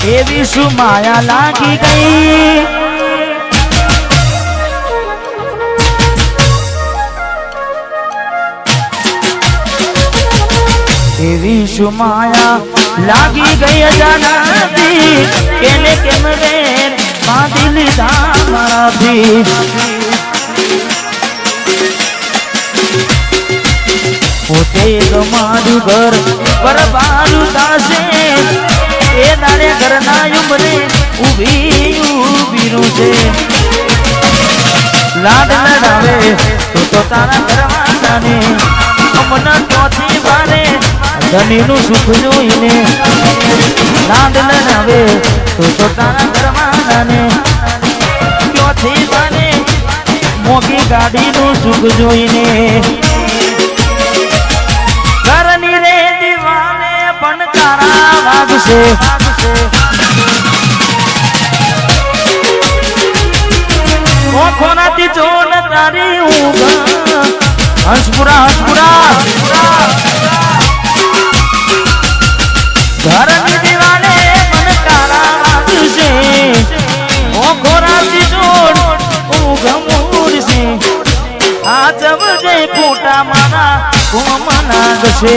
એવી શું માયા લાગી ગઈ એવી શું માયા લાગી ગઈ અજાણતી કેને કેમ વેર બાંધી લીધા મારાથી પોતે ગમાડું ઘર બરબારું થાશે એ દાડે ઘરના ઉંમરે ઊભી છે લાડ લડાવે તો તારા ઘરવાળાને અમના ચોથી બારે ધનીનું સુખ જોઈને લાડ લડાવે તો તારા ઘરવાળાને ચોથી બારે મોટી ગાડીનું સુખ જોઈને ઘરની રે દીવાને પણ તારા વાગશે ઓખોનાથી જોન તારી ઊંઘ હંસપુરા ઘરની દીવાને પણ તારા વાગશે ઓખોનાથી જોન ઊંઘ મૂડશે આ જવજે ખોટા મારા નાગશે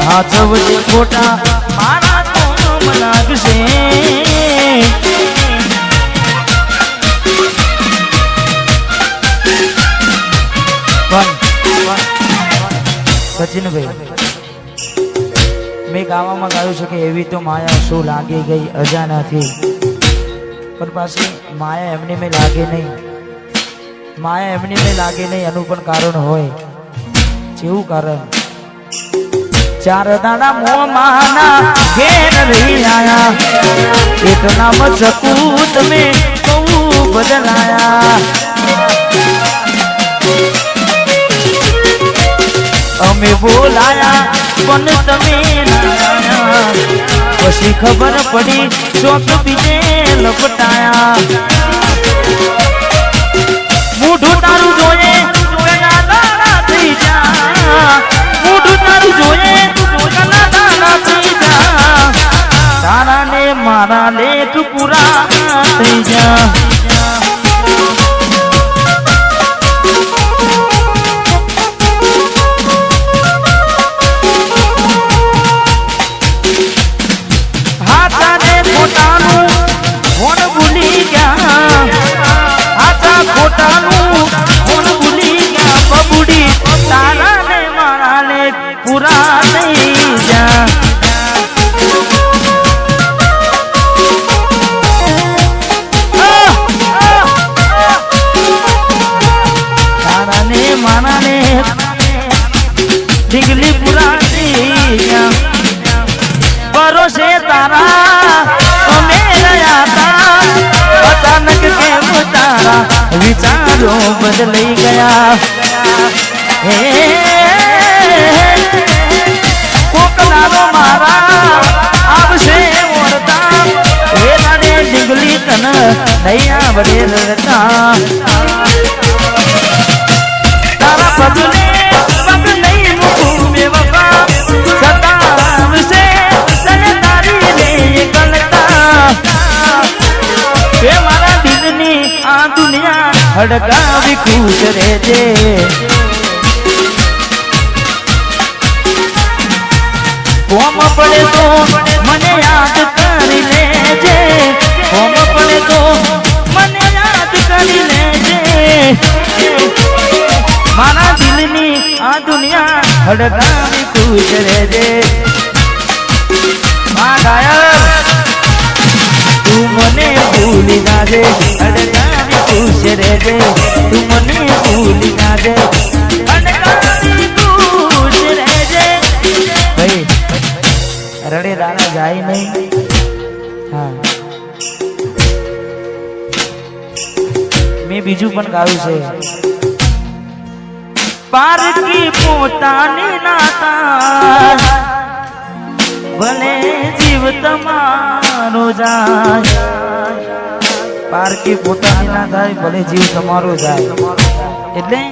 હાથવજે ખોટા મારા કોમ નાગશે સચિનભાઈ મેં ગાવામાં ગાયું છે કે એવી તો માયા શું લાગી ગઈ અજાણાથી પણ પાછી માયા એમની મેં લાગે નહીં માયા એમની મેં લાગે નહીં એનું પણ કારણ હોય જેવું કારણ ચાર દાડા મોમાના ઘેર રહી આયા એટલા મચકું તમે બહુ બદલાયા અમે બોલાયા પણ તમે પછી ખબર પડી ચોક બીજે લપટાયા મૂઢું તારું જોઈએ દાણા થઈ જા મૂઢું તારું જોઈએ દાણા થઈ જા તારા ને મારા લેખ પૂરા થઈ જા હાથાને ખોટાનું કોણ ભૂલી ગયા હાથા ખોટાનું કોણ ભૂલી ગયા બબુડી તારા ને મારા ને પૂરા થઈ જા તારા ને મારા ને ઢીંગલી પૂરા થઈ જા ભરોસે તારા અમે રહ્યા તા અચાનક કેમ તારા વિચારો બદલાઈ ગયા હે કોકલારો મારા આવશે ઓરતા હે તારે ડીંગલી તન નહીં આવડે રડતા તારા પગલે પગ નહીં મૂકું બે બાપા સતાવશે તને તારી લે ગલતા કે મારા દિલની આ દુનિયા હડકાવી ખુશ રહેજે કોમ પડે તો મને યાદ કરી લેજે કોમ પડે તો મને યાદ કરી લેજે મારા દિલની આ દુનિયા હડકાવી ખુશ રહેજે માં ગાયર તું મને ભૂલી ના દે હડકાવી ખુશ રહેજે તું મને ભૂલી ના દે હડકાવી ખુશ રહેજે ભાઈ રડે દાણા જાય નહીં હા મેં બીજું પણ ગાયું છે પારકી પોતાની નાતા ભલે જીવ તમારો જાય પારકી પોતાની ના થાય ભલે જીવ તમારો જાય એટલે